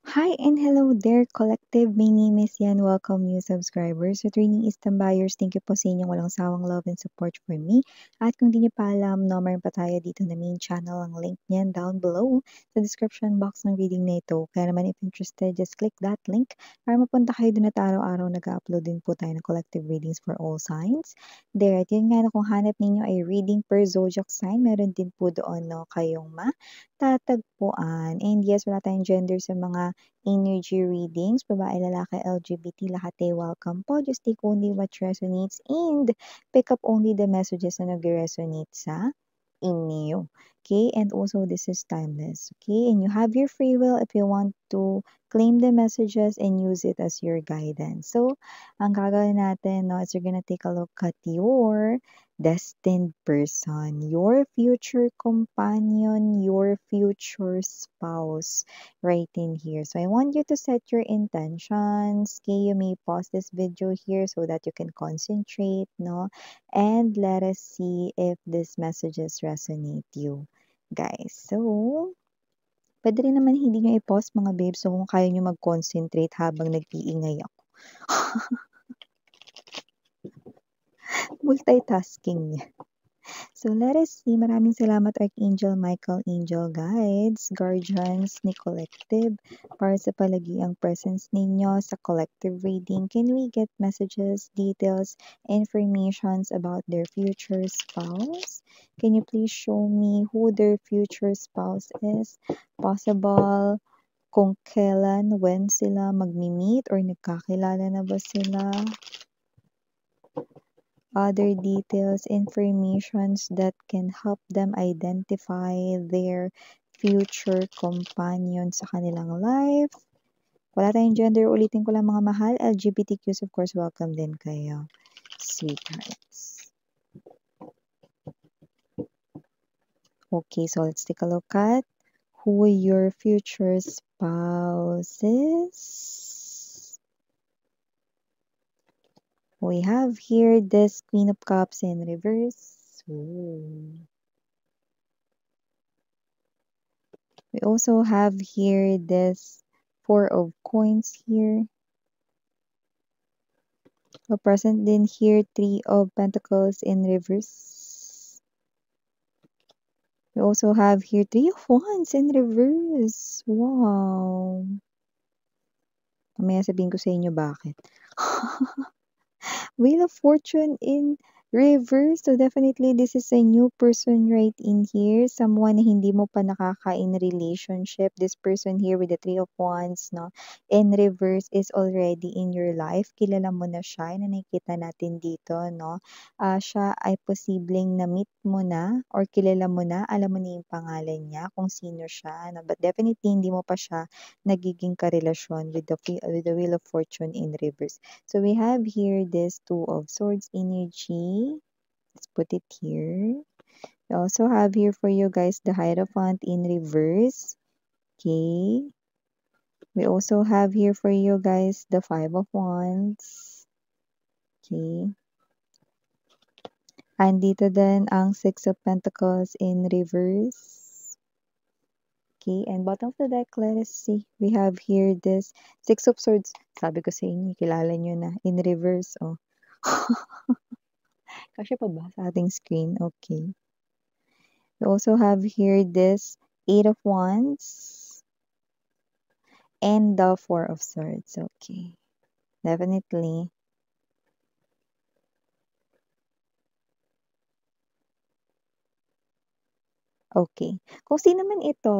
Hi and hello there, collective. My name is Yan. Welcome new subscribers. Sa Training Eastern Buyers, thank you po sa inyong walang sawang love and support for me. At kung di niyo pa alam, no, meron pa tayo dito na main channel. Ang link niyan down below sa description box ng video na ito. Kaya naman if interested, just click that link para mapunta kayo dun at araw-araw nag-upload din po tayo ng collective readings for all signs. There, at yun nga na kung hanap ninyo ay reading per zodiac sign, meron din po doon no, kayong matatagpuan. And yes, wala tayong gender sa mga energy readings, babae, lalaki, LGBT, lahat ay welcome po. Just take only what resonates and pick up only the messages na nag-resonate sa inyo. Okay? And also, this is timeless. Okay? And you have your free will if you want to claim the messages and use it as your guidance. So, ang gagawin natin, no, is you're gonna take a look at your destined person, your future companion, your future spouse right in here. So I want you to set your intentions. Okay, you may pause this video here so that you can concentrate, no? And let us see if these messages resonate you, guys. So, pwede rin naman hindi nyo i-pause mga babes. So, kung kaya nyo mag-concentrate habang nag-iingay ako. Multitasking. So let us see. Maraming salamat Archangel Michael, Angel Guides, Guardians ni Collective para sa palagiang presence ninyo sa collective reading. Can we get messages, details, informations about their future spouse? Can you please show me who their future spouse is? Possible kung kailan, when sila magmi-meet or nagkakilala na ba sila? Other details, informations that can help them identify their future companion sa kanilang life. Wala tayong gender, ulitin ko lang mga mahal. LGBTQs, of course, welcome din kayo. Sweethearts. Okay, so let's take a look at who your future spouse is. We have here this Queen of Cups in reverse. Ooh. We also have here this Four of Coins here. So present din here, Three of Pentacles in reverse. We also have here Three of Wands in reverse. Wow. Mamaya sabihin ko sa inyo bakit. Wheel of Fortune in reverse. So definitely this is a new person right in here. Someone na hindi mo pa nakaka-in relationship. This person here with the Three of Wands, no, in reverse is already in your life. Kilala mo na siya na nakikita natin dito, no. Siya ay posibleng na-meet mo na or kilala mo na, alam mo na yung pangalan niya, kung sino siya, no? But definitely hindi mo pa siya nagiging karelasyon with the Wheel of Fortune in reverse. So we have here this Two of Swords energy. Let's put it here. We also have here for you guys the Hierophant in reverse. Okay. We also have here for you guys the Five of Wands. Okay. And dito din ang Six of Pentacles in reverse. Okay, and bottom of the deck, let us see. We have here this Six of Swords. Sabi ko sa inyo, kilala nyo na. In reverse, oh. Kasya pa ba sa ating screen? Okay. We also have here this Eight of Wands and the Four of Swords. Okay. Definitely. Okay. Kung sino man ito,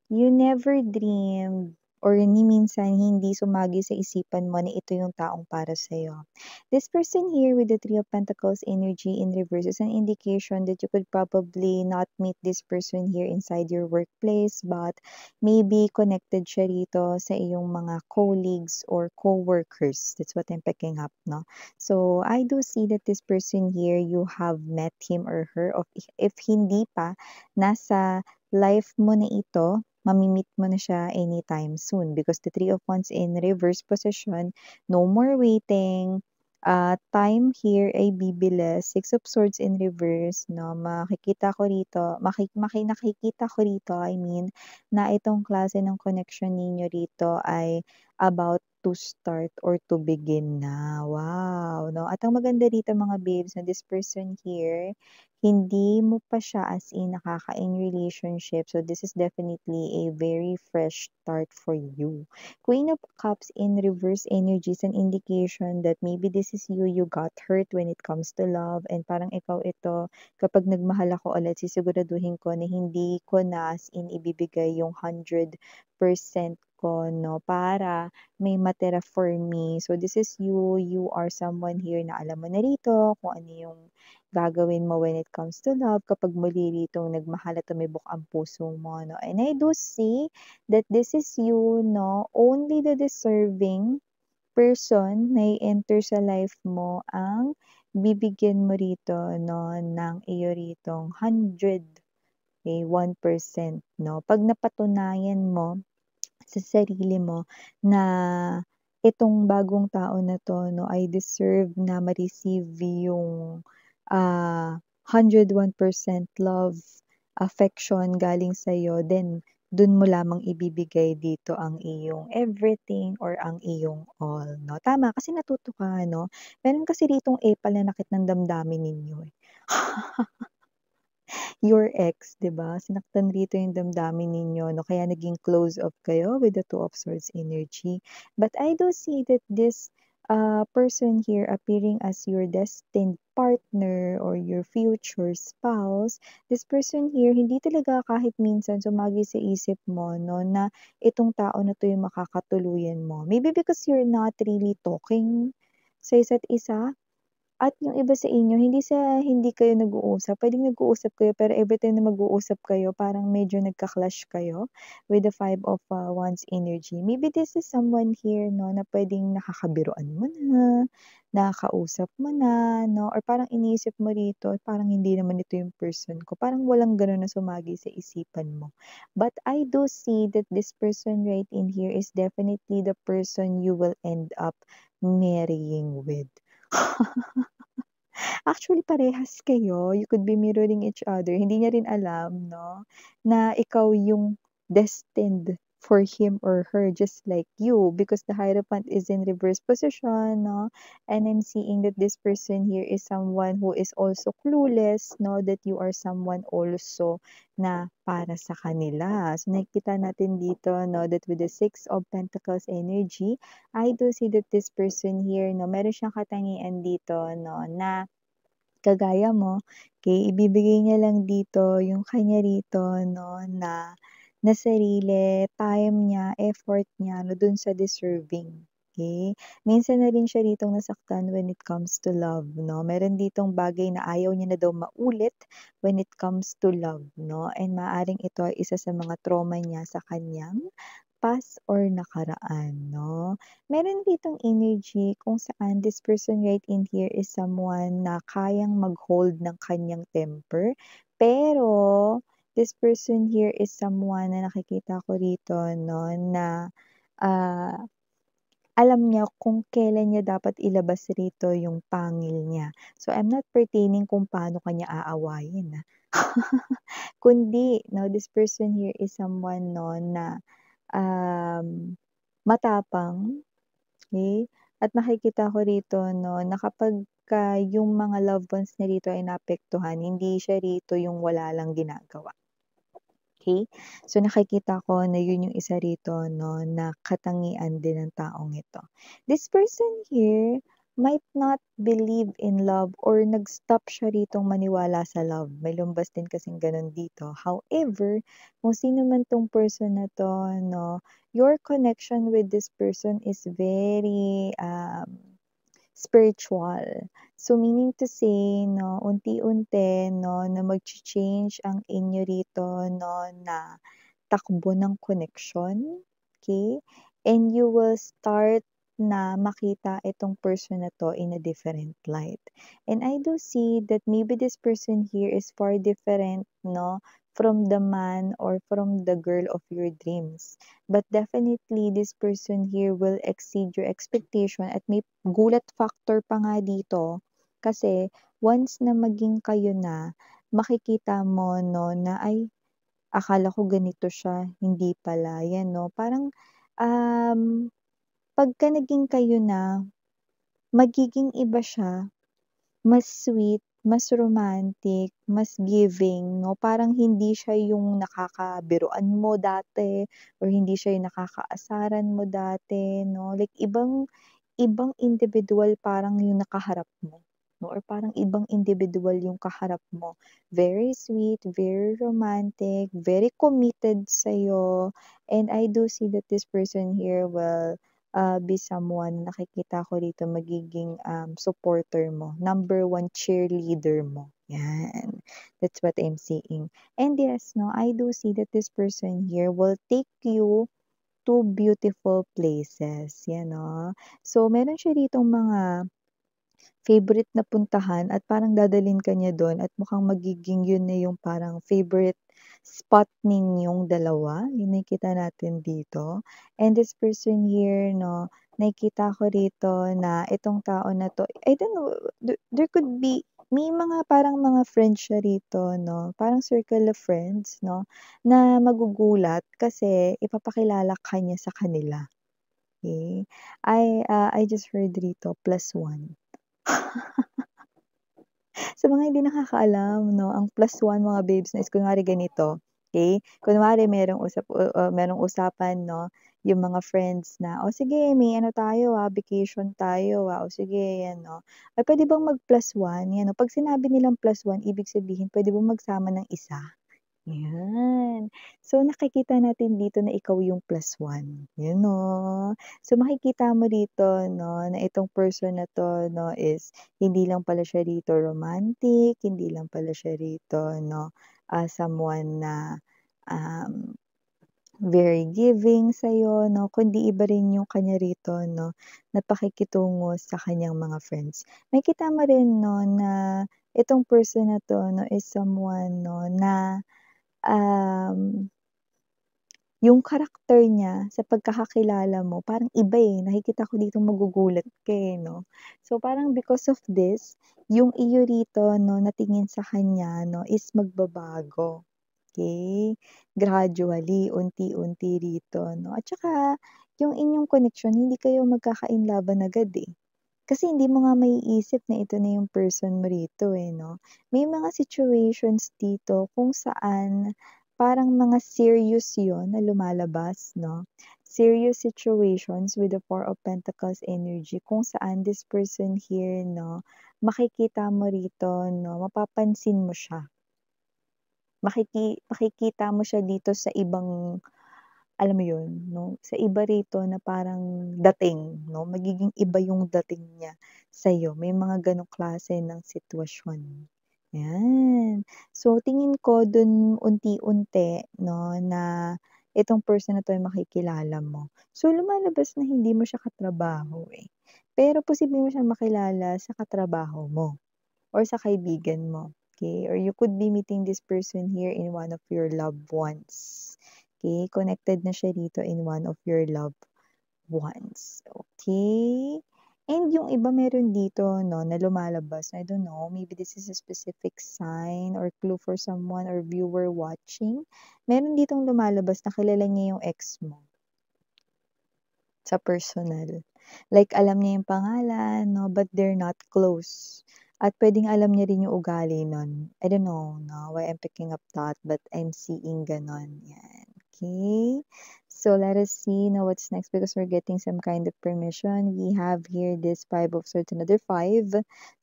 you never dreamed or ni minsan hindi sumagi sa isipan mo na ito yung taong para sa'yo. This person here with the Three of Pentacles energy in reverse is an indication that you could probably not meet this person here inside your workplace, but maybe connected siya rito sa iyong mga colleagues or co-workers. That's what I'm picking up, no? So, I do see that this person here, you have met him or her. If hindi pa, nasa life mo na ito, mamimit mo na siya anytime soon because the Three of Wands in reverse position, no more waiting, Time here ay bibilis, Six of Swords in reverse 'no, makikita ko rito nakikita ko rito, I mean, na itong klase ng connection ninyo rito ay about to start or to begin na. Wow, 'no? At ang maganda dito mga babes na this person here, hindi mo pa siya as in nakaka-in relationship. So this is definitely a very fresh start for you. Queen of Cups in reverse energy is an indication that maybe this is you got hurt when it comes to love and parang ikaw ito, kapag nagmahal ako ulit sisiguraduhin ko na hindi ko na as in ibibigay yung 100% ko 'no, para may matira for me. So this is you are someone here na alam mo na rito kung ano yung gagawin mo when it comes to love kapag muli ritong nagmahal at tumibok ang puso mo 'no. And I do see that this is you 'no, only the deserving person na i-enter sa life mo ang bibigyan mo rito 'no, ng iyo ritong 1% 'no. 'Pag napatunayan mo sa sarili mo na itong bagong tao na 'to 'no, ay deserve na ma-receive yung, 101% love, affection galing sa'yo, then dun mo lamang ibibigay dito ang iyong everything or ang iyong all 'no. Tama kasi natuto ka 'no, meron kasi ditong pananakit ng damdamin ninyo, eh. Your ex, 'di ba? Sinaktan rito yung damdamin ninyo 'no, kaya naging close up kayo with the Two of Swords energy. But I do see that this, person here appearing as your destined partner or your future spouse, this person here hindi talaga kahit minsan sumagi sa isip mo 'no, na itong tao na 'to yung makakatuluyan mo. Maybe because you're not really talking sa isa't isa? At yung iba sa inyo hindi kayo nag-uusap, puwedeng nag-uusap kayo pero everytime na mag-uusap kayo parang medyo nagka-clash kayo with the Five of, Wands energy. Maybe this is someone here 'no, na puwedeng nakakabiruan mo na, nakakausap mo na 'no, or parang iniisip mo rito, parang hindi naman ito yung person ko, parang walang gano'n na sumagi sa isipan mo. But I do see that this person right in here is definitely the person you will end up marrying with. Actually, parehas kayo. You could be mirroring each other. Hindi niya rin alam 'no, na ikaw yung destined for him or her just like you because the Hierophant is in reverse position 'no, and I'm seeing that this person here is someone who is also clueless 'no, that you are someone also na para sa kanila. So, nakikita natin dito 'no, that with the Six of Pentacles energy, I do see that this person here 'no, meron siyang katangian dito 'no, na kagaya mo, okey, ibibigay niya lang dito yung kanya rito 'no, na sarili, time niya, effort niya 'no, dun sa deserving, okey. Minsan na rin siya ritong nasaktan when it comes to love 'no, meron ditong bagay na ayaw niya na daw maulit when it comes to love 'no, and maaaring ito ay isa sa mga trauma niya sa kaniyang past or nakaraan 'no. Meron ditong energy kung saan this person right in here is someone na kayang mag-hold ng kanyang temper, pero this person here is someone na nakikita ko rito 'no, na, ah, alam niya kung kailan niya dapat ilabas rito yung pangil niya. So, I'm not pertaining kung paano ka niya aawayin, kundi 'no, this person here is someone 'no, na matapang, okey, at nakikita ko rito 'no, na kapagka yung mga loved ones niya rito ay naapektuhan, hindi siya rito yung wala lang ginagawa. Okay, so nakikita ko na yun yung isa rito 'no, na katangian din ng taong ito. This person here might not believe in love or nag-stop siya ritong maniwala sa love. May lumbas din kasing gano'n dito. However, kung sino man 'tong person na 'to 'no, your connection with this person is very, spiritual. So, meaning to say 'no, unti-unti 'no, na magcha-change ang inyo rito 'no, na takbo ng connection, okay. And you will start na makita itong person na 'to in a different light. And I do see that maybe this person here is far different 'no, from the man or from the girl of your dreams. But definitely, this person here will exceed your expectation at may gulat factor pa nga dito. Kasi, once na maging kayo na, makikita mo, no, na ay, akala ko ganito siya, hindi pala, yan, no. Parang, um, pagka naging kayo na, magiging iba siya. Mas sweet, mas romantic, mas giving 'no, parang hindi siya yung nakakabiruan mo dati or hindi siya yung nakakaasaran mo dati 'no, like ibang ibang individual parang yung nakaharap mo 'no, or parang ibang individual yung kaharap mo. Very sweet, very romantic, very committed sa'yo, and I do see that this person here will be someone nakikita ko dito magiging, supporter mo, number one cheerleader mo, 'yan. That's what I'm seeing. And yes 'no, I do see that this person here will take you to beautiful places, 'yan 'no. So meron siya ditong mga favorite na puntahan at parang dadalhin ka niya dun at mukhang magiging yun na yung parang favorite spot ninyong dalawa, yung nakikita natin dito. And this person here 'no, nakikita ko rito na itong tao na 'to, I don't know, there could be may mga parang mga friends siya rito 'no, parang circle of friends 'no, na magugulat kasi ipapakilala ka niya sa kanila, okey. I just heard rito +1. Sa mga hindi nakakaalam 'no, ang +1 mga babes na is kunwari ganito, okey? Kunwari merong usapan 'no, yung mga friends na, "O sige may ano tayo, vacation tayo, o sige 'yan 'no, ay puwede bang mag+1?" 'Yan 'no, 'pag sinabi nilang +1 ibig sabihin puwede bang magsama ng isa? 'Yan. So, nakikita natin dito na ikaw yung +1, 'yun 'no. So, makikita mo dito 'no, na itong person na 'to 'no is hindi lang pala siya rito romantic, hindi lang pala siya rito 'no, someone na, um, very giving sa'yo 'no, kundi iba rin yung kanya rito 'no, na pakikitungo sa kaniyang mga friends. Makikita mo rin 'no, na itong person na 'to 'no is someone 'no na Um, yung karakter niya sa pagkakakilala mo parang iba, nakikita ko dito magugulat ka, 'no. So, parang because of this, yung iyo rito 'no, na tingin sa kanya 'no, is magbabago, okey? Gradually, unti-unti rito 'no, at saka yung inyong connection hindi kayo magkaka-inlove-an agad, eh. Kasi hindi mo nga maiisip na ito na yung person mo rito, 'no. May mga situations dito kung saan parang mga serious yon na lumalabas 'no. Serious situations with the Four of Pentacles energy kung saan this person here 'no, makikita mo rito 'no, mapapansin mo siya. Makikita mo siya dito sa ibang alam mo yun 'no, sa iba rito na parang dating 'no, magiging iba yung dating niya sa'yo, may mga gano'ng klase ng sitwasyon, 'yan. So tingin ko dun unti-unti 'no, na itong person na 'to ay makikilala mo. So lumalabas na hindi mo siya katrabaho, pero posible mo siyang makilala sa katrabaho mo or sa kaibigan mo, okey? Or you could be meeting this person here in one of your loved ones, okey? Connected na siya dito in one of your loved ones, okey? And yung iba meron dito 'no, na lumalabas, I don't know, maybe this is a specific sign or clue for someone or viewer watching. Meron ditong lumalabas na kilala niya yung ex mo. Sa personal. Like alam niya yung pangalan 'no, but they're not close. At puwedeng alam niya rin yung ugali nun. I don't know 'no, why I'm picking up that, but I'm seeing gano'n, 'yan. Okay. So let us see now what's next because we're getting some kind of permission. We have here this 5 of Swords, another 5.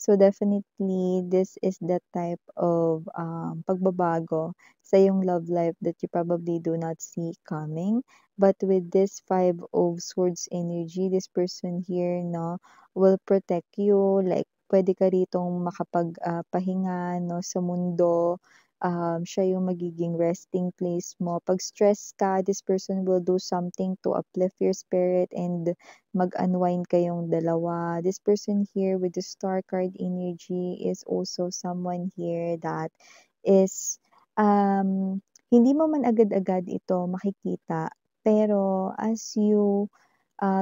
So definitely this is the type of, pagbabago sa iyong love life that you probably do not see coming. But with this 5 of Swords energy, this person here 'no, will protect you, like puwede ka ritong pahinga 'no, sa mundo. Siya yung magiging resting place mo. 'Pag stress ka, this person will do something to uplift your spirit and mag-unwind kayong dalawa. This person here with the Star card energy is also someone here that is hindi mo man agad-agad ito makikita, pero as you,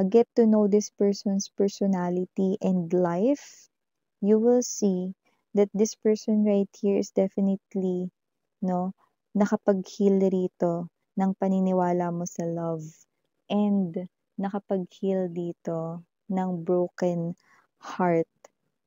get to know this person's personality and life, you will see that this person right here is definitely 'no, nakapag-heal rito ng paniniwala mo sa love and nakapag-heal dito ng broken heart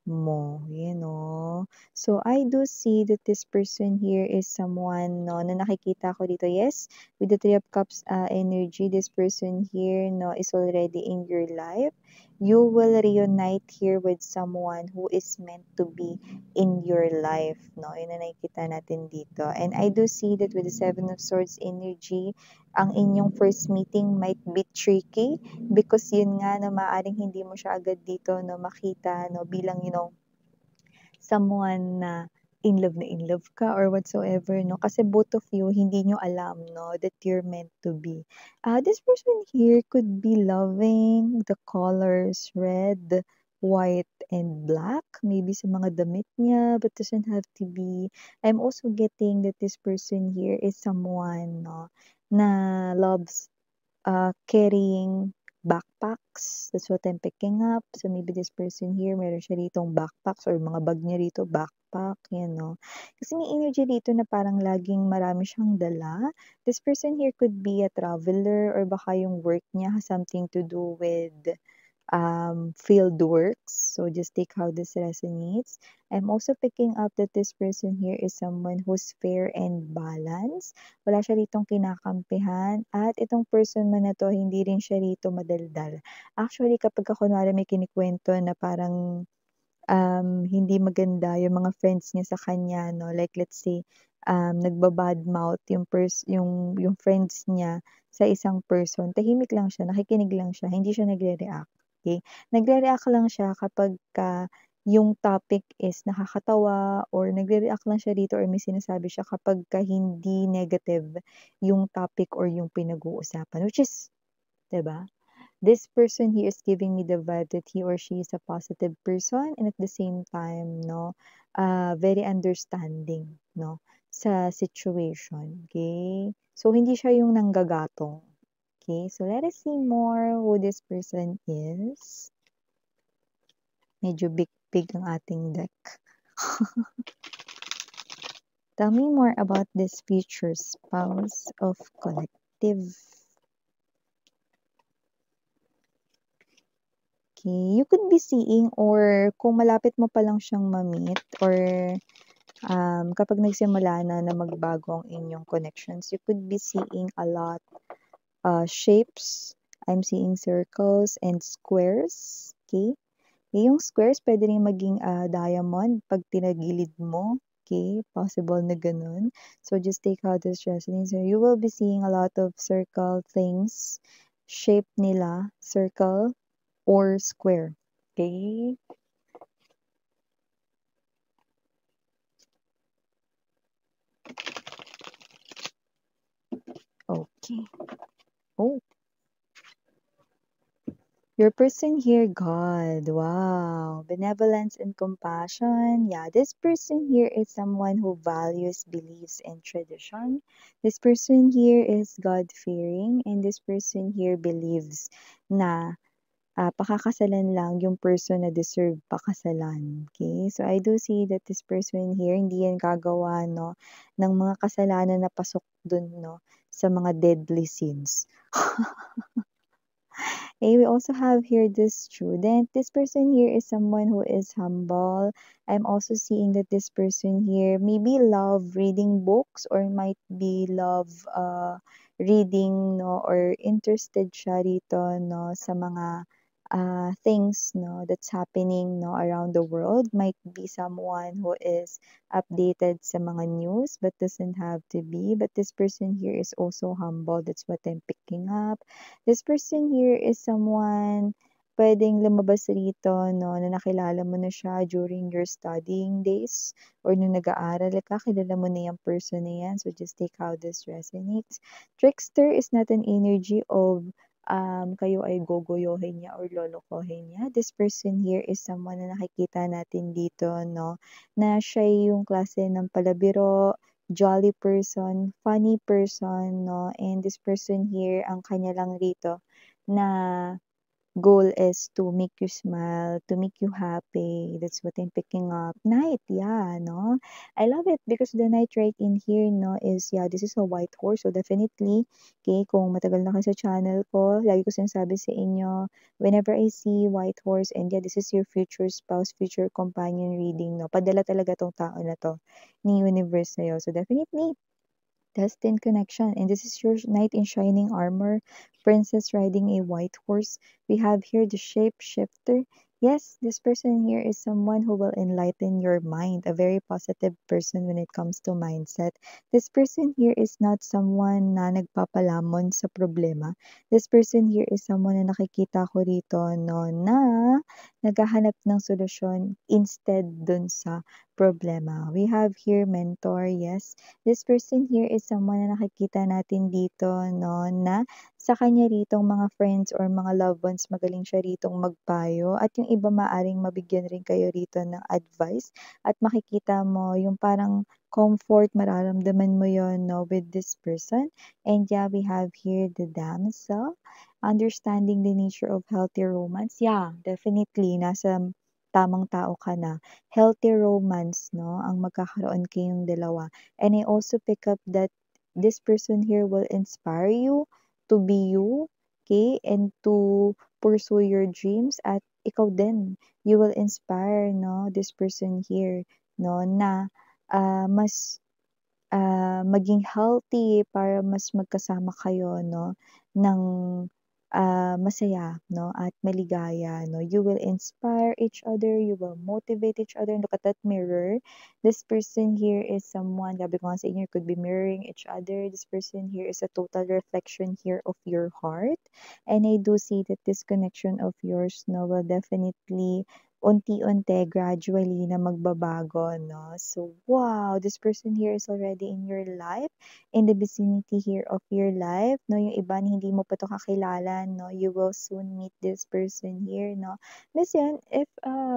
mo, you know. So, I do see that this person here is someone 'no, na nakikita ko dito, yes, with the Three of Cups, energy, this person here 'no, is already in your life. You will reunite here with someone who is meant to be in your life 'no, yun ang nakikita natin dito. And I do see that with the Seven of Swords energy, ang inyong first meeting might be tricky because yun nga 'no, maaaring hindi mo siya agad dito 'no, makita 'no, bilang someone na in love ka or whatsoever 'no, kasi both of you hindi niyo alam 'no, that you're meant to be. This person here could be loving the colors red, white, and black, maybe sa mga damit niya, but doesn't have to be. I'm also getting that this person here is someone 'no, na loves carrying backpacks. That's what I'm picking up. So maybe this person here, meron siya ditong backpacks or mga bag niya rito, backpack, you know. Kasi may energy dito na parang laging marami siyang dala. This person here could be a traveler or baka yung work niya has something to do with field works. So just take how this resonates. I'm also picking up that this person here is someone who's fair and balanced. Wala siya ritong kinakampihan. At itong person man na to, hindi rin siya rito madaldal. Actually, kapag kunwari may kinikwento na parang hindi maganda yung mga friends niya sa kanya, no? Like let's say, nagbabadmouth yung friends niya sa isang person, tahimik lang siya, nakikinig lang siya, hindi siya nagre-react. Okay? Nagre-react lang siya kapagka yung topic is nakakatawa or nagre-react lang siya dito or may sinasabi siya kapagka hindi negative yung topic or yung pinag-uusapan, which is, 'di ba? This person here is giving me the vibe that he or she is a positive person and at the same time, no, very understanding, no, sa situation. Okay? So, hindi siya yung nanggagatong. Okay? So, let us see more who this person is. Medyo big ang ating deck. Tell me more about this future spouse of collective. Okay, you could be seeing or kung malapit mo pa lang siyang ma-meet or kapag nagsimula na magbago ang inyong connections, you could be seeing a lot shapes. I'm seeing circles and squares. Okay? Yung squares pwede rin maging diamond pag tinagilid mo. Okay? Possible na ganun. So just take how this resonates. So you will be seeing a lot of circle things. Shape nila, circle or square. Okay? Okay. Oh, your person here, God. Wow. Benevolence and compassion. Yeah, this person here is someone who values beliefs and tradition. This person here is God-fearing and this person here believes na pakakasalan lang yung person na deserve pakasalan. Okay? So, I do see that this person here, hindi yan gagawa, no, ng mga kasalanan na pasok dun, no, sa mga deadly sins. Okay, we also have here this student. This person here is someone who is humble. I'm also seeing that this person here maybe love reading books or might be love reading no or interested siya rito no sa mga things no that's happening no around the world. Might be someone who is updated sa mga news but doesn't have to be. But this person here is also humble. That's what I'm picking up. This person here is someone puwedeng lumabas rito 'no, na nakilala mo na siya during your studying days or nung nag-aaral ka, kilala mo na yang person na yan. So, just take how this resonates. Trickster is not an energy of, kayo ay gogoyohin niya or lolokohin niya. This person here is someone na nakikita natin dito 'no, na siya yung klase ng palabiro, jolly person, funny person, no? And this person here, ang kanya lang rito na goal is to make you smile, to make you happy. That's what I'm picking up. Knight, yeah, no? I love it because the knight right in here, no, is, yeah, this is a white horse. So definitely, okay, kung matagal na kayo sa channel ko, lagi ko sinasabi sa inyo, whenever I see white horse, and yeah, this is your future spouse, future companion reading, no? Padala talaga tong tao na to ni universe sa'yo. So definitely, destined connection. And this is your knight in shining armor, princess riding a white horse. We have here the shapeshifter. Yes, this person here is someone who will enlighten your mind, a very positive person when it comes to mindset. This person here is not someone na nagpapalamon sa problema. This person here is someone na nakikita ko rito, no, na naghahanap ng solusyon instead dun sa problema. We have here mentor, yes. This person here is someone na nakikita natin dito, no, na sa kanya ritong mga friends or mga loved ones, magaling siya ritong magpayo. At yung iba maaring mabigyan rin kayo rito ng advice. At makikita mo yung parang comfort, mararamdaman mo yon, no, with this person. And yeah, we have here the damsel. Understanding the nature of healthy romance. Yeah, definitely. Nasa tamang tao ka na. Healthy romance, no, ang magkakaroon kayong dalawa. And I also pick up that this person here will inspire you to be you, okay, and to pursue your dreams. At ikaw din, you will inspire, no, this person here, no, na mas maging healthy para mas magkasama kayo, no, ng masaya, no, at maligaya, no. You will inspire each other, you will motivate each other. Look at that mirror. This person here is someone, sabi ko nga sa inyo, could be mirroring each other. This person here is a total reflection here of your heart. And I do see that this connection of yours, no, will definitely unti-unti, gradually na magbabago, no? So, wow, this person here is already in your life, in the vicinity here of your life, no? Yung iba na hindi mo pa to kakilala, no? You will soon meet this person here, no? Miss yan, if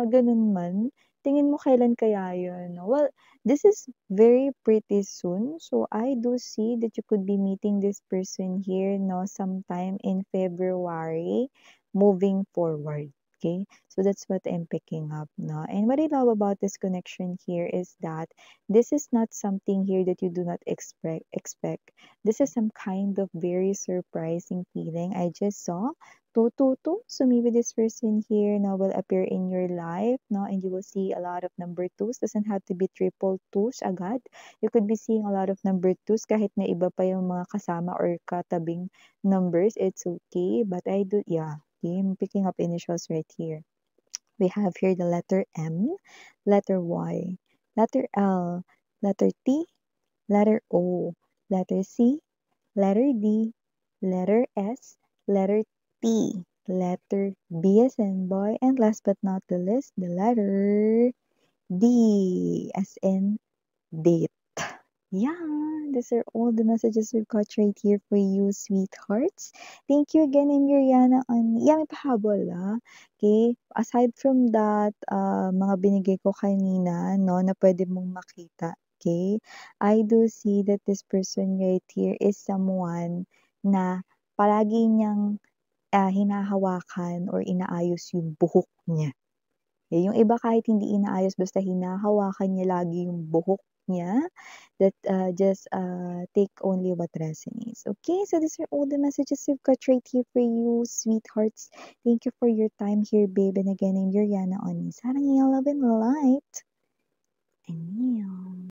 ganun man, tingin mo kailan kaya yun, no? Well, this is very pretty soon. So, I do see that you could be meeting this person here, no? Sometime in February, moving forward. Okay, so that's what I'm picking up, no? And what I love about this connection here is that this is not something here that you do not expect. This is some kind of very surprising feeling. I just saw 222. So maybe this person here now will appear in your life, no? And you will see a lot of number twos. Doesn't have to be triple twos agad. You could be seeing a lot of number twos kahit na iba pa yung mga kasama or katabing numbers. It's okay. But I do, yeah. Okay, I'm picking up initials right here. We have here the letter M, letter Y, letter L, letter T, letter O, letter C, letter D, letter S, letter T, letter B as in boy, and last but not the least, the letter D as in date. Yeah, these are all the messages we've got right here for you, sweethearts. Thank you again, I'm Yuriana on yeah, may pahabol Okay, aside from that, mga binigay ko kanina, no, na pwede mong makita. Okay, I do see that this person right here is someone na palagi niyang hinahawakan or inaayos yung buhok niya. Yung iba kahit hindi inaayos basta hinahawakan niya lagi yung buhok niya, that just take only what resonates. Okay, so these are all the messages we've got right here for you, sweethearts. Thank you for your time here, babe. And again, I'm Yuriana on Sarang Love and Light. And